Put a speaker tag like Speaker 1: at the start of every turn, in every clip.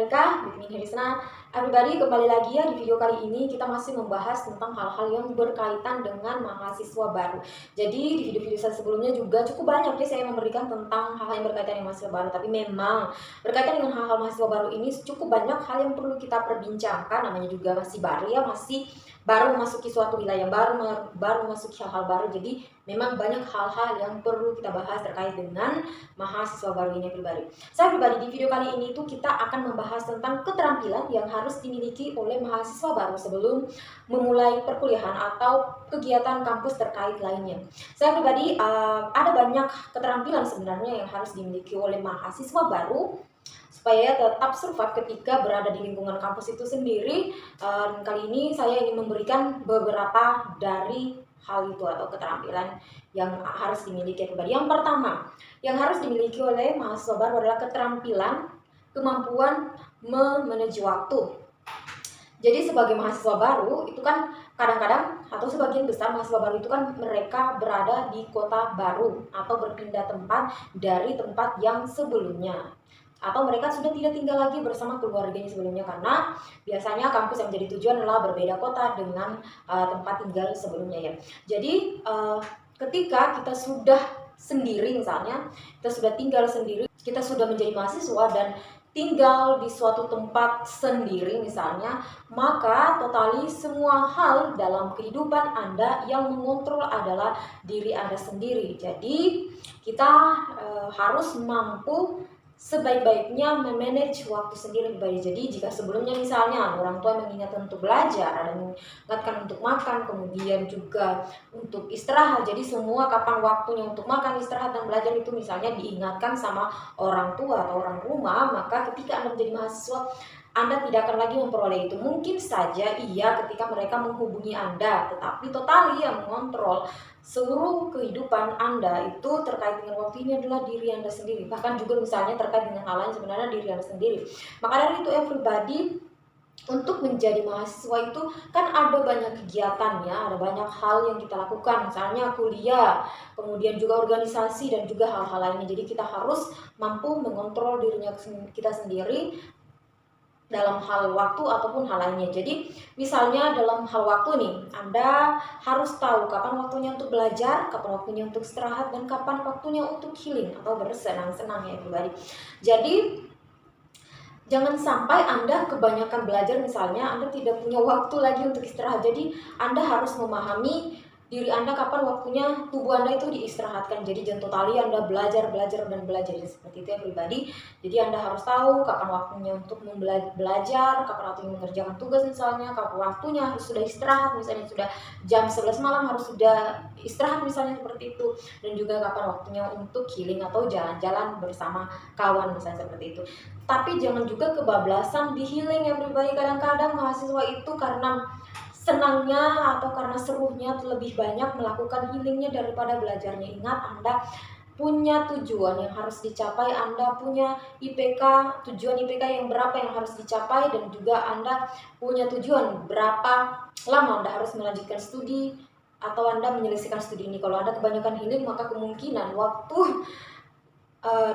Speaker 1: Amerika, with me Herisna. Everybody, kembali lagi ya di video kali ini kita masih membahas tentang hal-hal yang berkaitan dengan mahasiswa baru. Jadi di video-video saya sebelumnya juga cukup banyak ya saya memberikan tentang hal-hal yang berkaitan dengan mahasiswa baru. Tapi memang berkaitan dengan hal-hal mahasiswa baru ini cukup banyak hal yang perlu kita perbincangkan. Namanya juga masih baru ya, masih baru memasuki suatu wilayah baru memasuki hal-hal baru. Jadi memang banyak hal-hal yang perlu kita bahas terkait dengan mahasiswa baru ini pribadi. Saya pribadi di video kali ini tuh kita akan membahas tentang keterampilan yang harus dimiliki oleh mahasiswa baru sebelum memulai perkuliahan atau kegiatan kampus terkait lainnya. Saya pribadi ada banyak keterampilan sebenarnya yang harus dimiliki oleh mahasiswa baru supaya tetap survive ketika berada di lingkungan kampus itu sendiri. Kali ini saya ingin memberikan beberapa dari hal itu atau keterampilan yang harus dimiliki pribadi. Yang pertama, yang harus dimiliki oleh mahasiswa baru adalah keterampilan, kemampuan memanage waktu. Jadi sebagai mahasiswa baru itu kan kadang-kadang atau sebagian besar mahasiswa baru itu kan mereka berada di kota baru atau berpindah tempat dari tempat yang sebelumnya, atau mereka sudah tidak tinggal lagi bersama keluarganya sebelumnya, karena biasanya kampus yang menjadi tujuan adalah berbeda kota dengan tempat tinggal sebelumnya ya. Jadi ketika kita sudah sendiri, misalnya kita sudah tinggal sendiri, kita sudah menjadi mahasiswa dan tinggal di suatu tempat sendiri misalnya, maka totali semua hal dalam kehidupan Anda yang mengontrol adalah diri Anda sendiri. Jadi kita harus mampu sebaik-baiknya memanage waktu sendiri pribadi. Jadi jika sebelumnya misalnya orang tua mengingatkan untuk belajar, ada mengingatkan untuk makan, kemudian juga untuk istirahat. Jadi semua kapan waktunya untuk makan, istirahat, dan belajar itu misalnya diingatkan sama orang tua atau orang rumah, maka ketika Anda menjadi mahasiswa, Anda tidak akan lagi memperoleh itu. Mungkin saja iya ketika mereka menghubungi Anda, tetapi totali yang mengontrol seluruh kehidupan Anda itu terkait dengan waktu ini adalah diri Anda sendiri. Bahkan juga misalnya terkait dengan hal lain sebenarnya diri Anda sendiri. Maka dari itu everybody, untuk menjadi mahasiswa itu kan ada banyak kegiatan ya, ada banyak hal yang kita lakukan, misalnya kuliah, kemudian juga organisasi dan juga hal-hal lainnya. Jadi kita harus mampu mengontrol dirinya kita sendiri dalam hal waktu ataupun hal lainnya. Jadi misalnya dalam hal waktu nih, Anda harus tahu kapan waktunya untuk belajar, kapan waktunya untuk istirahat, dan kapan waktunya untuk healing atau bersenang-senang ya pribadi. Jadi jangan sampai Anda kebanyakan belajar misalnya, Anda tidak punya waktu lagi untuk istirahat. Jadi Anda harus memahami diri Anda kapan waktunya tubuh Anda itu diistirahatkan. Jadi jangan totali Anda belajar dan belajar seperti itu ya pribadi. Jadi Anda harus tahu kapan waktunya untuk belajar, kapan waktunya mengerjakan tugas misalnya, kapan waktunya harus sudah istirahat, misalnya sudah jam 11 malam harus sudah istirahat misalnya seperti itu. Dan juga kapan waktunya untuk healing atau jalan-jalan bersama kawan misalnya seperti itu. Tapi jangan juga kebablasan di healing ya pribadi. Kadang-kadang mahasiswa itu karena senangnya atau karena serunya lebih banyak melakukan healingnya daripada belajarnya. Ingat, Anda punya tujuan yang harus dicapai, Anda punya IPK, tujuan IPK yang berapa yang harus dicapai, dan juga Anda punya tujuan berapa lama Anda harus melanjutkan studi atau Anda menyelesaikan studi ini. Kalau Anda kebanyakan healing, maka kemungkinan waktu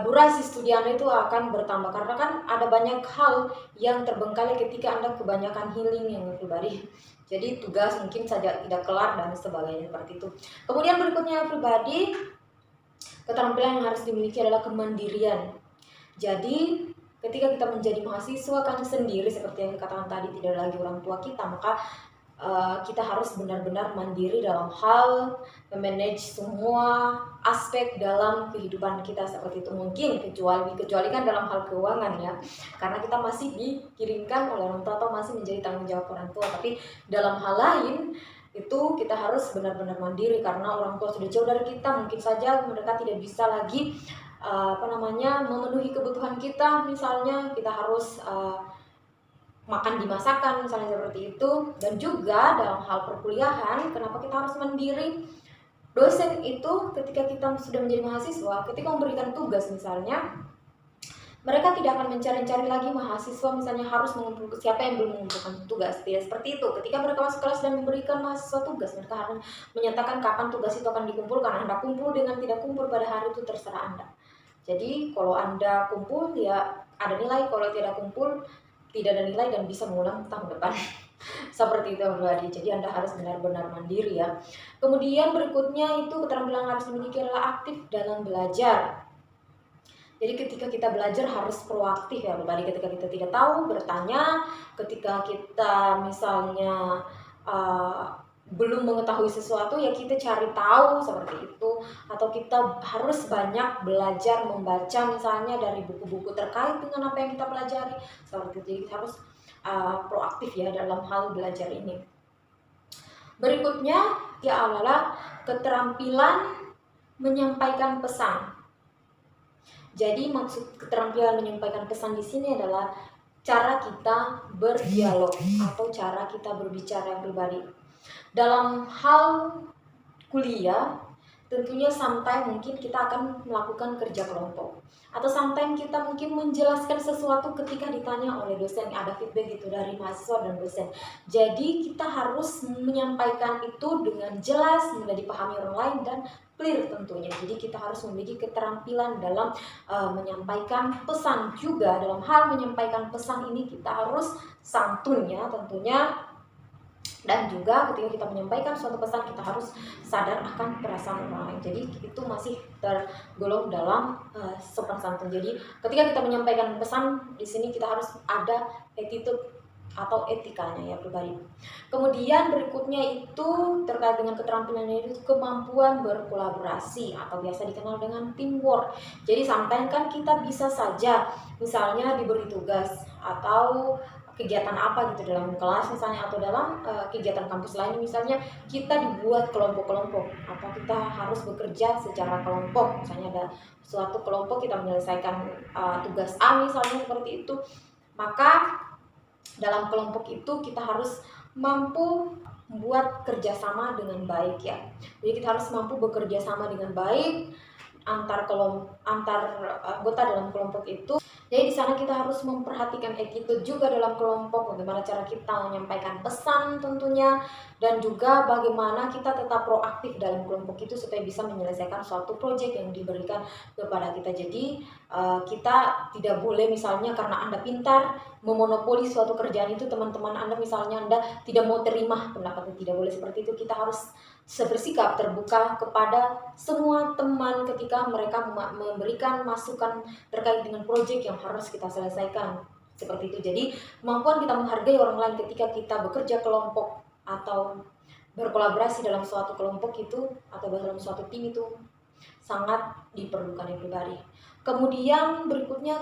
Speaker 1: durasi studi Anda itu akan bertambah, karena kan ada banyak hal yang terbengkalai ketika Anda kebanyakan healing yang pribadi. Jadi tugas mungkin saja tidak kelar dan sebagainya seperti itu. Kemudian berikutnya pribadi, keterampilan yang harus dimiliki adalah kemandirian. Jadi ketika kita menjadi mahasiswa kan sendiri seperti yang dikatakan tadi, tidak lagi orang tua kita, maka kita harus benar-benar mandiri dalam hal memanage semua aspek dalam kehidupan kita seperti itu. Mungkin kecuali kan dalam hal keuangan ya, karena kita masih dikirimkan oleh orang tua atau masih menjadi tanggung jawab orang tua. Tapi dalam hal lain itu kita harus benar-benar mandiri, karena orang tua sudah jauh dari kita. Mungkin saja mereka tidak bisa lagi memenuhi kebutuhan kita. Misalnya kita harus makan dimasakan misalnya seperti itu. Dan juga dalam hal perkuliahan, kenapa kita harus mandiri? Dosen itu ketika kita sudah menjadi mahasiswa, ketika memberikan tugas misalnya, mereka tidak akan mencari-cari lagi mahasiswa misalnya harus mengumpulkan siapa yang belum mengumpulkan tugas. Tidak seperti itu. Ketika mereka masuk kelas dan memberikan mahasiswa tugas, mereka harus menyatakan kapan tugas itu akan dikumpulkan. Anda kumpul dengan tidak kumpul pada hari itu terserah Anda. Jadi kalau Anda kumpul ya ada nilai, kalau tidak kumpul tidak ada nilai dan bisa mengulang tahun depan. Seperti itu pribadi. Jadi Anda harus benar-benar mandiri ya. Kemudian berikutnya itu keterampilan yang harus dimiliki adalah aktif dalam belajar. Jadi ketika kita belajar harus proaktif ya pribadi. Ketika kita tidak tahu, bertanya. Ketika kita misalnya belum mengetahui sesuatu ya kita cari tahu seperti itu, atau kita harus banyak belajar membaca misalnya dari buku-buku terkait dengan apa yang kita pelajari seperti itu. Jadi kita harus proaktif ya dalam hal belajar ini. Berikutnya ya adalah keterampilan menyampaikan pesan. Jadi maksud keterampilan menyampaikan pesan di sini adalah cara kita berdialog atau cara kita berbicara pribadi. Dalam hal kuliah, tentunya sometimes mungkin kita akan melakukan kerja kelompok, atau sometimes kita mungkin menjelaskan sesuatu ketika ditanya oleh dosen, ada feedback gitu dari mahasiswa dan dosen. Jadi kita harus menyampaikan itu dengan jelas, mudah dipahami orang lain dan clear tentunya. Jadi kita harus memiliki keterampilan dalam menyampaikan pesan juga. Dalam hal menyampaikan pesan ini kita harus santun ya tentunya. Dan juga ketika kita menyampaikan suatu pesan kita harus sadar akan perasaan orang lain. Jadi itu masih tergolong dalam sopan santun. Jadi ketika kita menyampaikan pesan di sini kita harus ada attitude atau etikanya ya pribadi. Kemudian berikutnya itu terkait dengan keterampilan itu kemampuan berkolaborasi atau biasa dikenal dengan teamwork. Jadi sometimes kan kita bisa saja misalnya diberi tugas atau kegiatan apa gitu dalam kelas misalnya, atau dalam kegiatan kampus lain misalnya kita dibuat kelompok-kelompok atau kita harus bekerja secara kelompok. Misalnya ada suatu kelompok kita menyelesaikan tugas A misalnya seperti itu, maka dalam kelompok itu kita harus mampu membuat kerjasama dengan baik ya. Jadi kita harus mampu bekerja sama dengan baik antar anggota dalam kelompok itu. Jadi di sana kita harus memperhatikan attitude juga dalam kelompok, bagaimana cara kita menyampaikan pesan tentunya, dan juga bagaimana kita tetap proaktif dalam kelompok itu supaya bisa menyelesaikan suatu proyek yang diberikan kepada kita. Jadi kita tidak boleh misalnya karena Anda pintar memonopoli suatu kerjaan itu, teman-teman Anda misalnya Anda tidak mau terima pendapatnya, tidak boleh seperti itu. Kita harus bersikap terbuka kepada semua teman ketika mereka memberikan masukan terkait dengan proyek yang harus kita selesaikan seperti itu. Jadi kemampuan kita menghargai orang lain ketika kita bekerja kelompok atau berkolaborasi dalam suatu kelompok itu atau dalam suatu tim itu sangat diperlukan ya pribadi. Kemudian berikutnya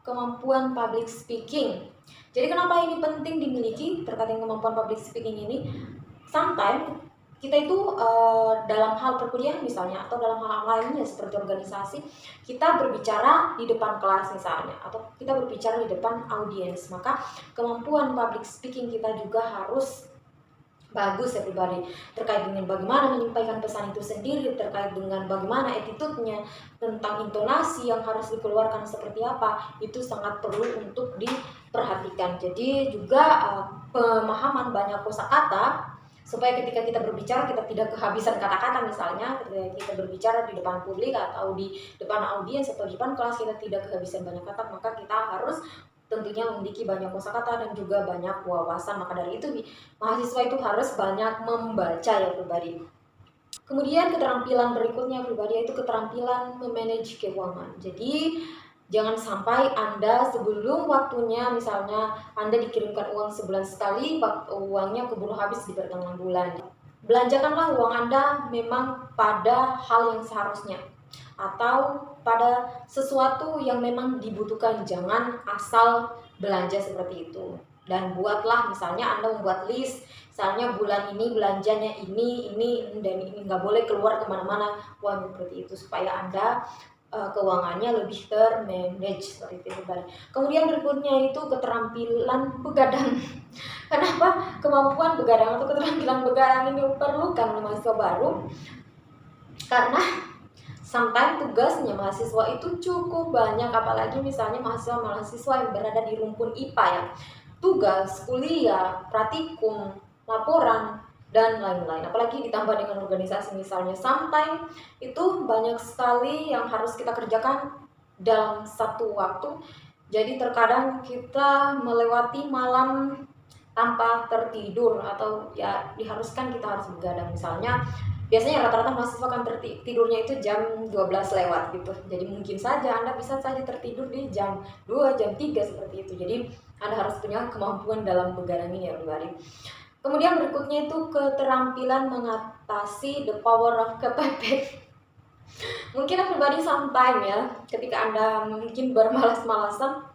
Speaker 1: kemampuan public speaking. Jadi kenapa ini penting dimiliki terkait dengan kemampuan public speaking ini? Sometimes kita itu dalam hal perkuliahan misalnya atau dalam hal lainnya seperti organisasi, kita berbicara di depan kelas misalnya, atau kita berbicara di depan audiens, maka kemampuan public speaking kita juga harus bagus ya pribadi, terkait dengan bagaimana menyampaikan pesan itu sendiri, terkait dengan bagaimana attitude-nya, tentang intonasi yang harus dikeluarkan seperti apa, itu sangat perlu untuk diperhatikan. Jadi juga pemahaman banyak kosakata supaya ketika kita berbicara kita tidak kehabisan kata-kata. Misalnya ketika kita berbicara di depan publik atau di depan audiens atau di depan kelas kita tidak kehabisan banyak kata, maka kita harus tentunya memiliki banyak kosakata dan juga banyak wawasan. Maka dari itu mahasiswa itu harus banyak membaca ya pribadi. Kemudian keterampilan berikutnya pribadi yaitu keterampilan memanage keuangan. Jadi jangan sampai Anda sebelum waktunya, misalnya Anda dikirimkan uang sebulan sekali, uangnya keburu habis di pertengahan bulan. Belanjakanlah uang Anda memang pada hal yang seharusnya atau pada sesuatu yang memang dibutuhkan. Jangan asal belanja seperti itu. Dan buatlah misalnya Anda membuat list, misalnya bulan ini belanjanya ini, dan ini, nggak boleh keluar kemana-mana uang seperti itu supaya Anda keuangannya lebih termanage seperti itu. Kemudian berikutnya itu keterampilan begadang. Kenapa kemampuan begadang atau keterampilan begadang ini diperlukan oleh mahasiswa baru? Karena sometimes tugasnya mahasiswa itu cukup banyak, apalagi misalnya mahasiswa yang berada di rumpun IPA ya. Tugas, kuliah, praktikum, laporan, dan lain-lain. Apalagi ditambah dengan organisasi misalnya, sometimes itu banyak sekali yang harus kita kerjakan dalam satu waktu. Jadi terkadang kita melewati malam tanpa tertidur atau ya diharuskan kita harus begadang. Misalnya biasanya rata-rata mahasiswa kan tidurnya itu jam 12 lewat gitu. Jadi mungkin saja Anda bisa saja tertidur di jam 2, jam 3 seperti itu. Jadi Anda harus punya kemampuan dalam begadang ini ya pribadi. Kemudian berikutnya itu keterampilan mengatasi the power of kepepet. Mungkin pribadi sometime ya, ketika Anda mungkin bermalas-malasan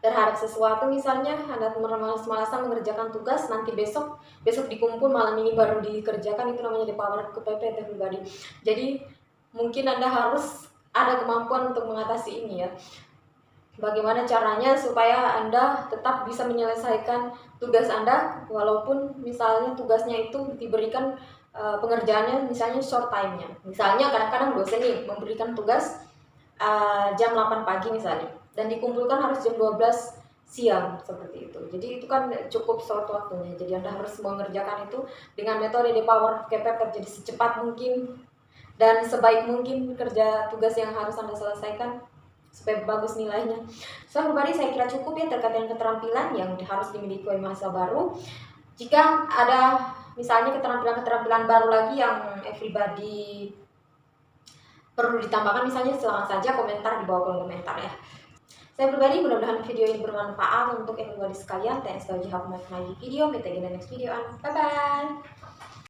Speaker 1: terhadap sesuatu, misalnya Anda bermalas-malasan mengerjakan tugas, nanti besok dikumpul, malam ini baru dikerjakan, itu namanya the power of kepepet ya pribadi. Jadi mungkin Anda harus ada kemampuan untuk mengatasi ini ya. Bagaimana caranya supaya Anda tetap bisa menyelesaikan tugas Anda walaupun misalnya tugasnya itu diberikan pengerjaannya misalnya short time-nya. Misalnya kadang-kadang dosen nih memberikan tugas jam 8 pagi misalnya dan dikumpulkan harus jam 12 siang seperti itu. Jadi itu kan cukup short waktunya. Jadi Anda harus mengerjakan itu dengan metode the power of kepepet, jadi secepat mungkin dan sebaik mungkin kerja tugas yang harus Anda selesaikan supaya bagus nilainya. So pribadi saya kira cukup ya terkait dengan keterampilan yang harus dimiliki oleh mahasiswa baru. Jika ada misalnya keterampilan-keterampilan baru lagi yang everybody perlu ditambahkan, misalnya silahkan saja komentar di bawah kolom komentar ya. Saya pribadi mudah-mudahan video ini bermanfaat untuk everybody sekalian. Thanks for watching my video. Meet again in the next video and bye bye.